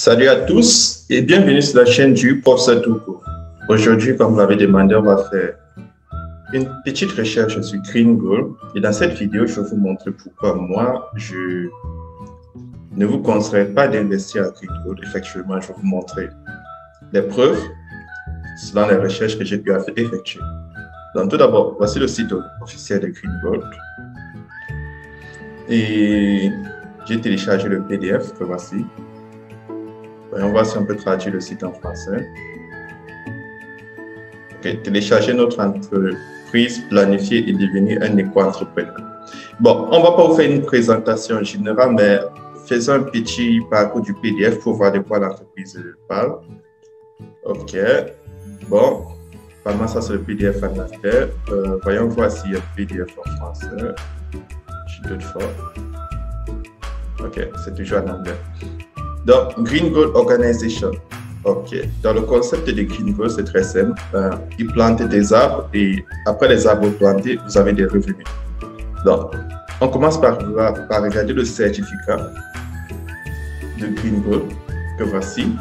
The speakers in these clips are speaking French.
Salut à tous et bienvenue sur la chaîne du Professeur Touko. Aujourd'hui, comme vous l'avez demandé, on va faire une petite recherche sur Green Gold. Et dans cette vidéo, je vais vous montrer pourquoi moi, je ne vous conseillerais pas d'investir à Green Gold. Effectivement, je vais vous montrer les preuves selon les recherches que j'ai pu effectuer. Donc, tout d'abord, voici le site officiel de Green Gold. Et j'ai téléchargé le PDF que voici. Voyons voir si on peut traduire le site en français. Ok, télécharger notre entreprise, planifier et devenir un éco-entrepreneur. Bon, on ne va pas vous faire une présentation générale, mais faisons un petit parcours du PDF pour voir de quoi l'entreprise parle. Ok, bon, vraiment ça c'est le PDF en anglais. Voyons voir s'il y a un PDF en français. Je doute fort. Ok, c'est toujours en anglais. Donc, Green Gold Organization. Ok. Dans le concept de Green Gold, c'est très simple. Ils plantent des arbres et après les arbres plantés, vous avez des revenus. Donc, on commence par regarder le certificat de Green Gold que voici.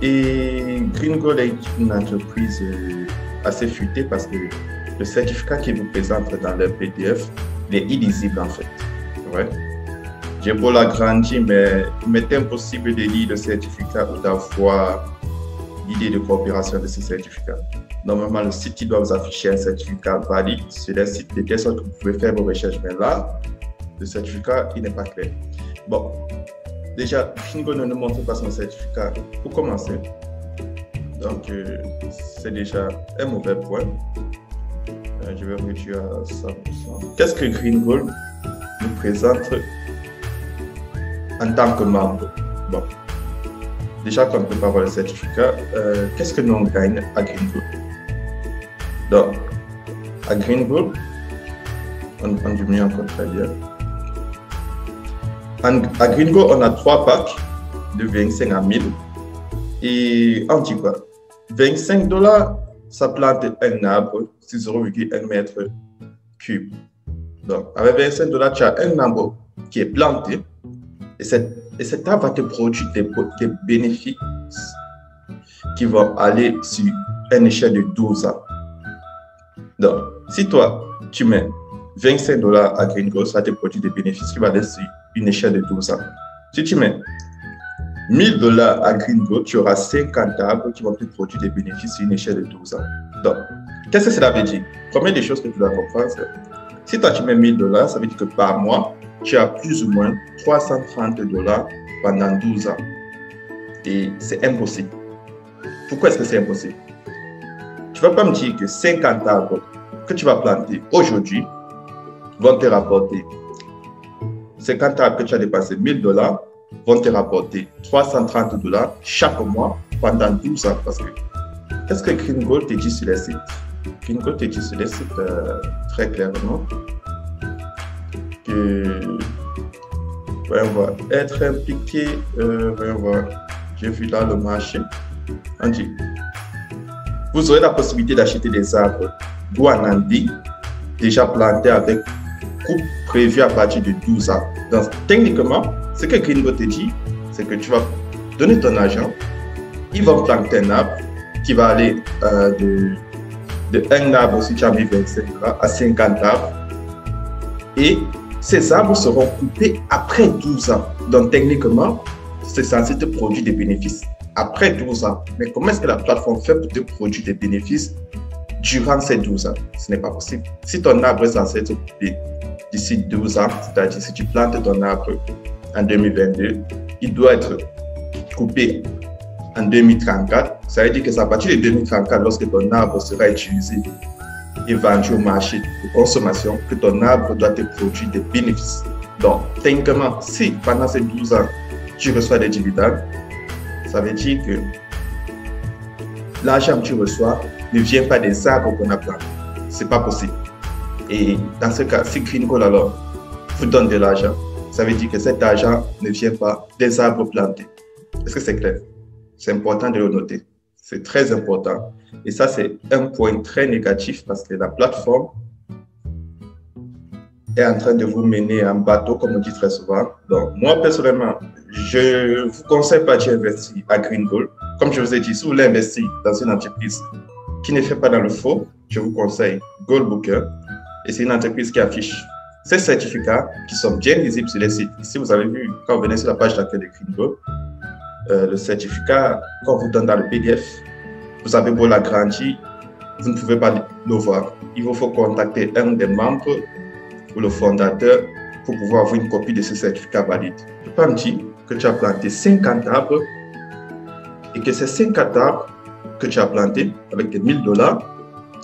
Et Green Gold est une entreprise assez futée parce que le certificat qu'ils vous présentent dans leur PDF, il est illisible en fait. Ouais. J'ai beau l'agrandir, mais il m'est impossible de lire le certificat ou d'avoir l'idée de coopération de ce certificat. Normalement, le site doit vous afficher un certificat valide sur les sites de telle sorte que vous pouvez faire vos recherches. Mais là, le certificat, il n'est pas clair. Bon, déjà, Green Gold ne nous montre pas son certificat pour commencer. Donc, c'est déjà un mauvais point. Je vais réduire à 100%. Qu'est-ce que Green Gold nous présente en tant que membre? Bon, déjà qu'on ne peut pas avoir le certificat, qu'est-ce que nous on gagne à Green Gold? Donc, à Green Gold, on diminue encore très bien. À Green Gold, on a 3 packs de 25 à 1000. Et on dit quoi? $25, ça plante un arbre sur 0,1 mètre cube. Donc, avec $25, tu as un arbre qui est planté. Et cet arbre va te produire des bénéfices qui vont aller sur une échelle de 12 ans. Donc, si toi, tu mets $25 à Green Gold, ça te produit des bénéfices qui vont aller sur une échelle de 12 ans. Si tu mets $1000 à Green Gold, tu auras 50 arbres qui vont te produire des bénéfices sur une échelle de 12 ans. Donc, qu'est-ce que cela veut dire? Première des choses que tu dois comprendre, c'est si toi tu mets $1000, ça veut dire que par mois, tu as plus ou moins $330 pendant 12 ans. Et c'est impossible. Pourquoi est-ce que c'est impossible? Tu ne vas pas me dire que 50 arbres que tu vas planter aujourd'hui vont te rapporter 50 arbres que tu as dépensé $1000 vont te rapporter $330 chaque mois pendant 12 ans. Parce que qu'est-ce que Green Gold te dit sur les sites? Green Gold te dit sur les sites très clairement que voyons voir, être impliqué, voyons voir, j'ai vu dans le marché, on dit, vous aurez la possibilité d'acheter des arbres Guanandi déjà plantés avec coupe prévue à partir de 12 ans. Donc, techniquement, ce que Green Gold te dit, c'est que tu vas donner ton argent, ils vont planter un arbre qui va aller de un arbre, si tu as mis $25, à 50 arbres. Et ces arbres seront coupés après 12 ans. Donc, techniquement, c'est censé te produire des bénéfices après 12 ans. Mais comment est-ce que la plateforme fait pour te produire des bénéfices durant ces 12 ans? Ce n'est pas possible. Si ton arbre est censé être coupé d'ici 12 ans, c'est-à-dire si tu plantes ton arbre en 2022, il doit être coupé en 2034. Ça veut dire que c'est à partir de 2034, lorsque ton arbre sera utilisé et vendu au marché de consommation, que ton arbre doit te produire des bénéfices. Donc, techniquement, si pendant ces 12 ans, tu reçois des dividendes, ça veut dire que l'argent que tu reçois ne vient pas des arbres qu'on a plantés. Ce n'est pas possible. Et dans ce cas, si Green Gold alors vous donne de l'argent, ça veut dire que cet argent ne vient pas des arbres plantés. Est-ce que c'est clair? C'est important de le noter. C'est très important. Et ça, c'est un point très négatif parce que la plateforme est en train de vous mener en bateau, comme on dit très souvent. Donc, moi, personnellement, je vous conseille pas d'investir à Green Gold. Comme je vous ai dit, si vous voulez investir dans une entreprise qui ne fait pas dans le faux, je vous conseille Goldbooker. Et c'est une entreprise qui affiche ces certificats qui sont bien visibles sur les sites. Ici, vous avez vu, quand vous venez sur la page d'accueil de Green Gold, le certificat qu'on vous donne dans le PDF, vous avez beau l'agrandir, vous ne pouvez pas le voir. Il vous faut contacter un des membres ou le fondateur pour pouvoir avoir une copie de ce certificat valide. Je peux me dire que tu as planté 50 arbres et que ces 50 arbres que tu as plantés avec tes $1000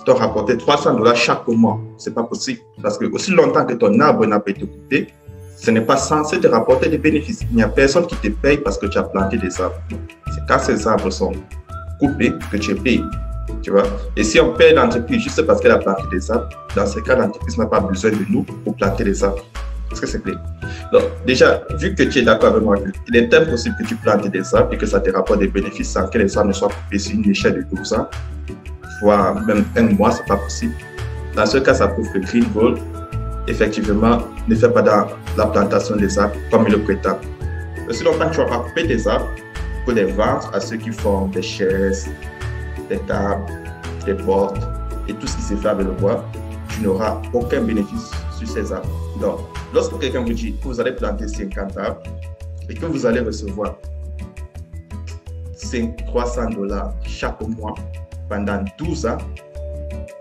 t'ont rapporté $300 chaque mois. Ce n'est pas possible parce que aussi longtemps que ton arbre n'a pas été coupé, ce n'est pas censé te rapporter des bénéfices. Il n'y a personne qui te paye parce que tu as planté des arbres. C'est quand ces arbres sont coupés que tu es payé. Tu vois? Et si on paye l'entreprise juste parce qu'elle a planté des arbres, dans ce cas, l'entreprise n'a pas besoin de nous pour planter des arbres. Est-ce que c'est clair? Donc, déjà, vu que tu es d'accord avec moi, il est impossible que tu plantes des arbres et que ça te rapporte des bénéfices sans que les arbres ne soient coupés sur une échelle de 12 ans, voire même un mois, ce n'est pas possible. Dans ce cas, ça prouve que Green Gold, effectivement, ne fait pas dans la plantation des arbres comme il le prétend. Aussi longtemps que tu ne vas pas couper des arbres pour les vendre à ceux qui font des chaises, des tables, des portes et tout ce qui se fait avec le bois, tu n'auras aucun bénéfice sur ces arbres. Donc, lorsque quelqu'un vous dit que vous allez planter 50 arbres et que vous allez recevoir $300 chaque mois pendant 12 ans,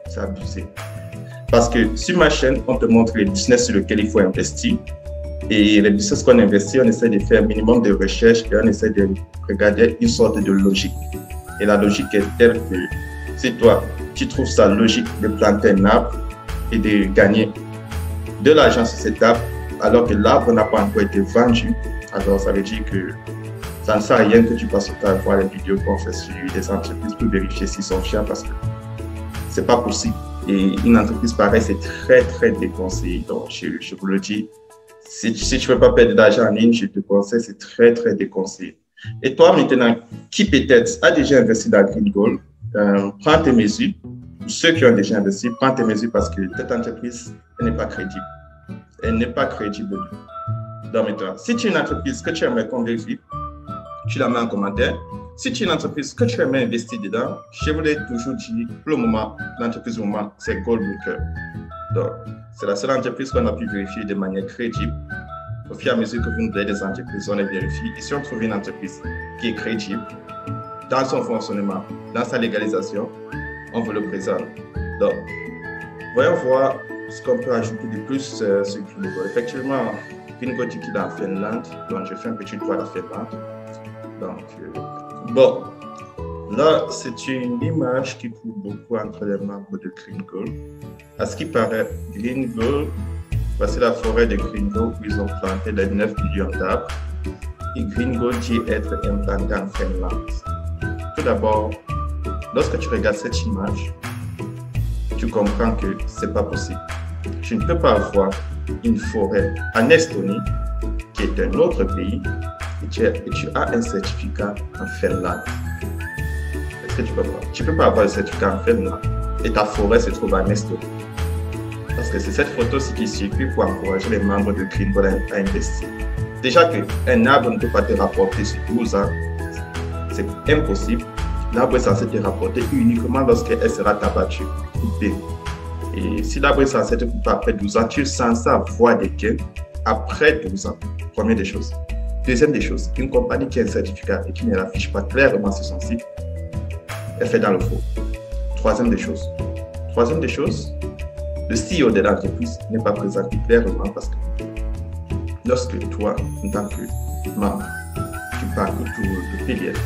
c'est abusé. Parce que sur ma chaîne, on te montre les business sur lesquels il faut investir. Et les business qu'on investit, on essaie de faire un minimum de recherche et on essaie de regarder une sorte de logique. Et la logique est telle que si toi, tu trouves ça logique de planter un arbre et de gagner de l'argent sur cet arbre, alors que l'arbre n'a pas encore été vendu, alors ça veut dire que ça ne sert à rien que tu passes au temps à voir les vidéos qu'on fait sur les entreprises pour vérifier s'ils sont fiables parce que c'est pas possible. Et une entreprise pareille, c'est très déconseillé. Donc, je vous le dis, si tu ne veux pas perdre d'argent en ligne, je te conseille, c'est très déconseillé. Et toi, maintenant, qui peut-être a déjà investi dans Green Gold, prends tes mesures. Ceux qui ont déjà investi, prends tes mesures parce que cette entreprise, elle n'est pas crédible. Elle n'est pas crédible. Donc, maintenant, si tu es une entreprise que tu aimerais qu'on vérifie, tu la mets en commentaire. Si tu es une entreprise que tu aimerais investir dedans, je vous l'ai toujours dit, pour le moment, l'entreprise du moment, c'est Goldbooker. Donc, c'est la seule entreprise qu'on a pu vérifier de manière crédible. Au fur et à mesure que vous nous donnez des entreprises, on les vérifie. Et si on trouve une entreprise qui est crédible dans son fonctionnement, dans sa légalisation, on vous le présente. Donc, voyons voir ce qu'on peut ajouter de plus sur Green Gold. Effectivement, Green Gold dit qu'il est en Finlande, donc je fais un petit tour à la Finlande. Donc, bon, là, c'est une image qui court beaucoup entre les membres de Green Gold. À ce qui paraît, Green Gold, voici la forêt de Green Gold où ils ont planté les 9 millions d'arbres. Et Green Gold dit être implanté en Finlande. Tout d'abord, lorsque tu regardes cette image, tu comprends que ce n'est pas possible. Tu ne peux pas avoir une forêt en Estonie, qui est un autre pays, et tu as un certificat en Finlande. Est-ce que tu peux pas? Tu ne peux pas avoir le certificat en Finlande et ta forêt se trouve en Estonie. Parce que c'est cette photo-ci qui circule pour encourager les membres de Green Gold à investir. Déjà qu'un arbre ne peut pas te rapporter sur 12 ans, c'est impossible. L'arbre est censé te rapporter uniquement lorsqu'elle sera tabattue, coupée. Et si l'arbre est censé te couper après 12 ans, tu es censé avoir des gains après 12 ans. Première des choses. Deuxième des choses, une compagnie qui a un certificat et qui ne l'affiche pas clairement sur son site, elle fait dans le faux. Troisième des choses, le CEO de l'entreprise n'est pas présenté clairement parce que lorsque toi, en tant que membre, tu parcours tout le PDF,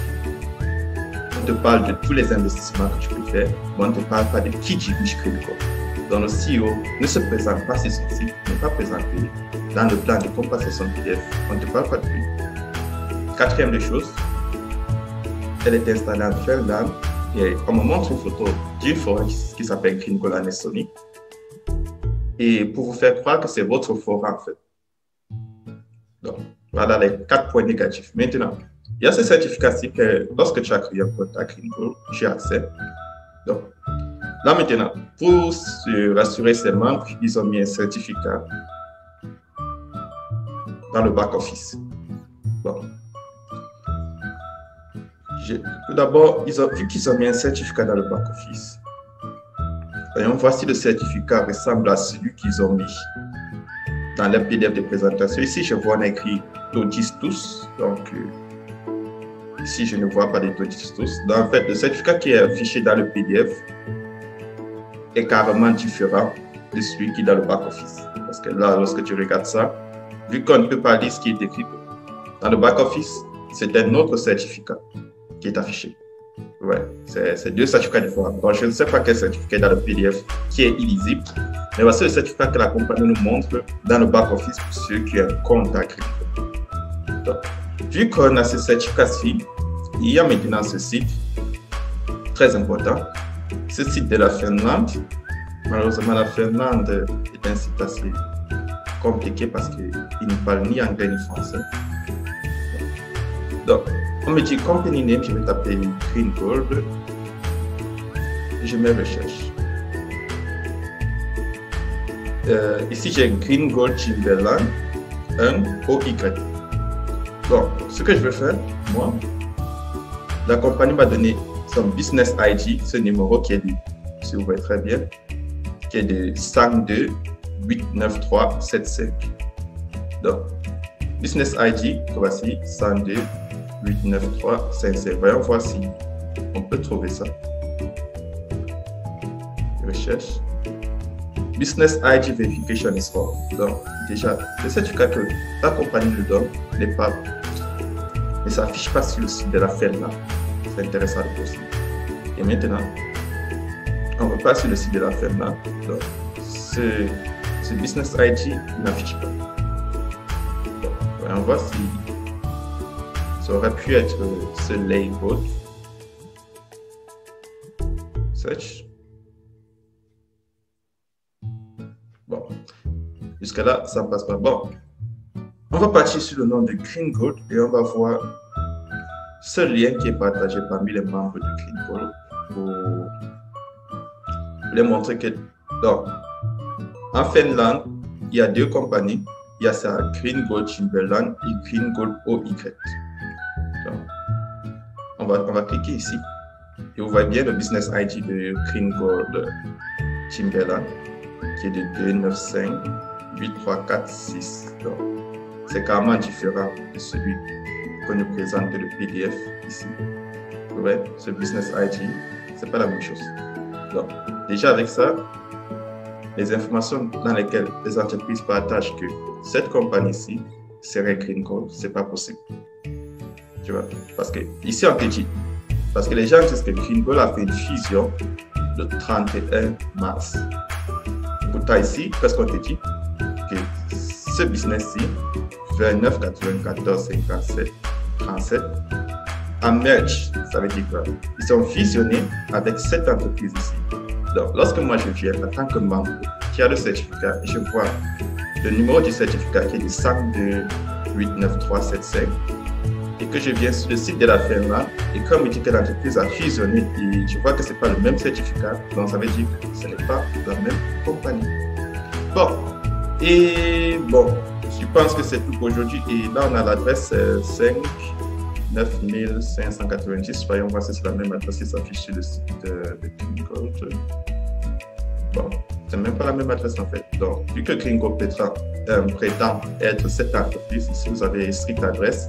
on te parle de tous les investissements que tu peux faire, mais on ne te parle pas de qui dirige Green Gold. Donc le CEO ne se présente pas sur son site, n'est pas présenté dans le plan de compensation PDF, on ne te parle pas de lui. Quatrième des choses, elle est installée en Finlande et on me montre une photo d'une forêt qui s'appelle Green Gold en Estonie. Et pour vous faire croire que c'est votre forêt en fait. Donc, voilà les 4 points négatifs. Maintenant, il y a ce certificat-ci que lorsque tu as créé un compte à Green Gold, tu as accès. Donc, là maintenant, pour se rassurer ses membres, ils ont mis un certificat dans le back-office. Bon. Tout d'abord, vu qu'ils ont mis un certificat dans le back-office, voyons, voici le certificat ressemble à celui qu'ils ont mis dans le PDF de présentation. Ici, je vois on a écrit Todis tous. Donc, ici, je ne vois pas de Todis tous. Donc, en fait, le certificat qui est affiché dans le PDF est carrément différent de celui qui est dans le back-office. Parce que là, lorsque tu regardes ça, vu qu'on ne peut pas lire ce qui est écrit dans le back-office, c'est un autre certificat qui est affiché. Ouais, c'est deux certificats différents. Donc, je ne sais pas quel certificat est dans le PDF qui est illisible, mais voici le certificat que la compagnie nous montre dans le back-office pour ceux qui ont un compte à crypto. Donc, vu qu'on a ce certificat-ci, il y a maintenant ce site, très important, ce site de la Finlande. Malheureusement, la Finlande est un site assez compliqué parce qu'il ne parle ni anglais ni français. Donc, on me dit company name, je vais taper Green Gold. Je mets recherche. Ici, j'ai Green Gold Timberland 1 OY. Bon, ce que je vais faire, moi, la compagnie m'a donné son business ID, ce numéro qui est de, si vous voyez très bien, qui est de 52 893 75. Donc, business ID, voici 102 893 55. Voyons voir si on peut trouver ça. Recherche. Business ID verification is wrong. Donc, déjà, le certificat que ta compagnie nous donne n'est pas, ne s'affiche pas sur le site de la Finlande. C'est intéressant de poser. Et maintenant, on repasse sur le site de la Finlande. Donc, ce business ID n'affiche pas. Donc, on voit si ça aurait pu être ce label. Search. Bon, jusqu'à là, ça ne passe pas. Bon, on va partir sur le nom de Green Gold et on va voir ce lien qui est partagé parmi les membres de Green Gold pour les montrer que, donc, en Finlande, il y a deux compagnies. Il y a ça, Green Gold Timberland et Green Gold OY. Donc, on va cliquer ici et vous voyez bien le business ID de Green Gold Timberland qui est de 295 8346. Donc, c'est carrément différent de celui que nous présente le PDF ici. Vous voyez, ce business ID, c'est pas la même chose. Donc, déjà avec ça, les informations dans lesquelles les entreprises partagent que cette compagnie-ci serait Green Gold, c'est pas possible. Tu vois, parce que ici on te dit, parce que les gens disent que Green Gold a fait une fusion le 31 mars. Pourtant ici, qu'est-ce qu'on te dit? Que ce business-ci, 29 94 57 37, a merge, ça veut dire quoi? Ils sont fusionnés avec cette entreprise ici. Donc, lorsque moi je viens en tant que membre qui a le certificat, je vois le numéro du certificat qui est de 102 89375 et que je viens sur le site de la Finlande et comme il dit que l'entreprise a fusionné et je vois que ce n'est pas le même certificat, donc ça veut dire que ce n'est pas la même compagnie. Bon, et bon, je pense que c'est tout pour aujourd'hui et là on a l'adresse 5 9590. Voyons voir si c'est la même adresse qui s'affiche sur le site de Green Gold. Bon, c'est même pas la même adresse en fait. Donc, vu que Green Gold prétend être cette entreprise, si vous avez strict adresse,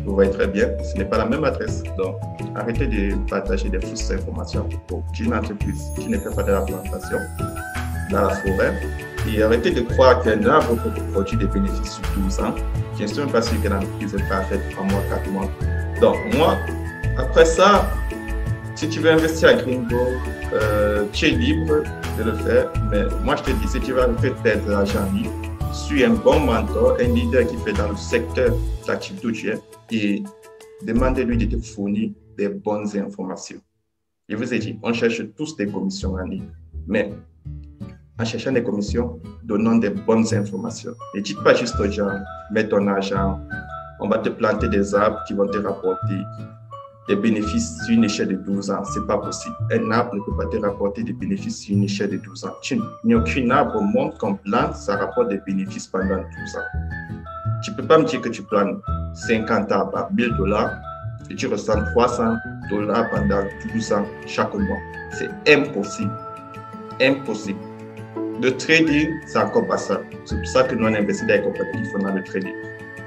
vous voyez très bien, ce n'est pas la même adresse. Donc, arrêtez de partager des fausses informations pour une entreprise qui ne fait pas de la plantation dans la forêt. Et arrêtez de croire qu'un arbre peut produire des bénéfices sur 12 ans. Je ne suis même pas sûr que l'entreprise est parfaite 3 mois, 4 mois. Donc, moi, après ça, si tu veux investir à Green Gold, tu es libre de le faire. Mais moi, je te dis, si tu veux faire de l'argent libre, suis un bon mentor, un leader qui fait dans le secteur d'activité où tu es et demandez-lui de te fournir des bonnes informations. Je vous ai dit, on cherche tous des commissions en ligne. Mais en cherchant des commissions, donnons des bonnes informations. Ne dites pas juste aux gens, mets ton argent, on va te planter des arbres qui vont te rapporter des bénéfices sur une échelle de 12 ans. Ce n'est pas possible. Un arbre ne peut pas te rapporter des bénéfices sur une échelle de 12 ans. Il n'y a aucun arbre au monde qu'on plante, ça rapporte des bénéfices pendant 12 ans. Tu ne peux pas me dire que tu plantes 50 arbres à $1000 et tu ressens $300 pendant 12 ans chaque mois. C'est impossible. Impossible. Le trading, c'est encore pas ça. C'est pour ça que nous, on investit dans les compagnies qui font dans le trading.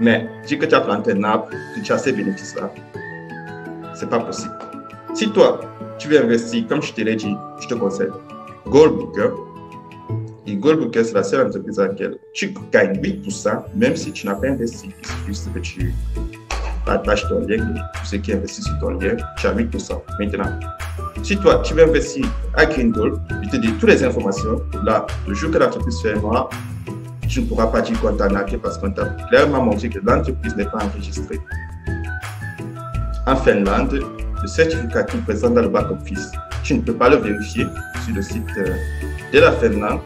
Mais dire que tu as planté un arbre, que tu as ces bénéfices-là, c'est pas possible. Si toi, tu veux investir, comme je te l'ai dit, je te conseille Goldbooker. Et Goldbooker, c'est la seule entreprise à laquelle tu gagnes 8%, même si tu n'as pas investi. Il suffit que tu partages ton lien, tous ceux qui investissent sur ton lien, tu as 8%. Maintenant, si toi, tu veux investir à Green Gold, je te dis toutes les informations. Là, le jour que l'entreprise fermera, tu ne pourras pas dire qu'on t'a arnaqué parce qu'on t'a clairement montré que l'entreprise n'est pas enregistrée. En Finlande, le certificat qui présente dans le back-office, tu ne peux pas le vérifier sur le site de la Finlande.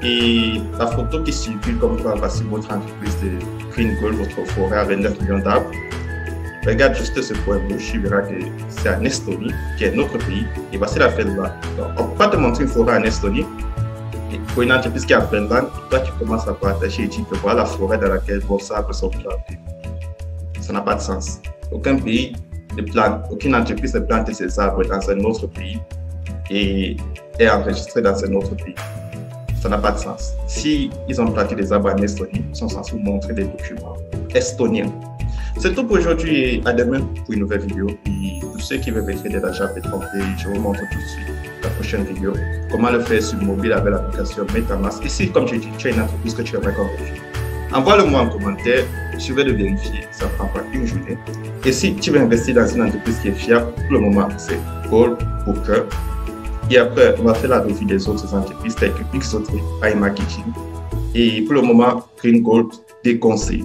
Et la photo qui circule comme quoi voici votre entreprise de Green Gold, votre forêt avec 9 millions d'arbres. Regarde juste ce point rouge, tu verras que c'est en Estonie, qui est notre pays, et voici la Finlande. Donc, on ne peut pas te montrer une forêt en Estonie. Et pour une entreprise qui est en Finlande, toi tu commences à partager et tu peux voir la forêt dans laquelle vos arbres sont plantés. Ça n'a pas de sens. Aucun pays ne plante, aucune entreprise ne plante ses arbres dans un autre pays et est enregistrée dans un autre pays. Ça n'a pas de sens. Si ils ont planté des arbres en Estonie, ils sont censés montrer des documents estoniens. C'est tout pour aujourd'hui et à demain pour une nouvelle vidéo. Et pour ceux qui veulent trader l'argent Petronpay, je vous montre tout de suite la prochaine vidéo. Comment le faire sur mobile avec l'application MetaMask. Et si, comme je dis, tu as une entreprise que tu aimerais convertir, envoie-le-moi en commentaire. Je vais le vérifier. Ça prend pas une journée. Et si tu veux investir dans une entreprise qui est fiable, pour le moment, c'est Goldbooker. Et après, on va faire la revue des autres entreprises telles que Xotri, iMarketing. Et pour le moment, Green Gold déconseillé.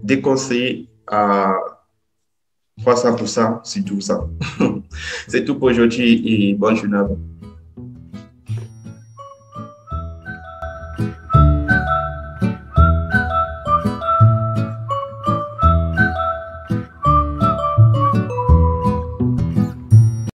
Déconseillé à 300% sur 12 ans. C'est tout pour aujourd'hui et bonne journée à vous.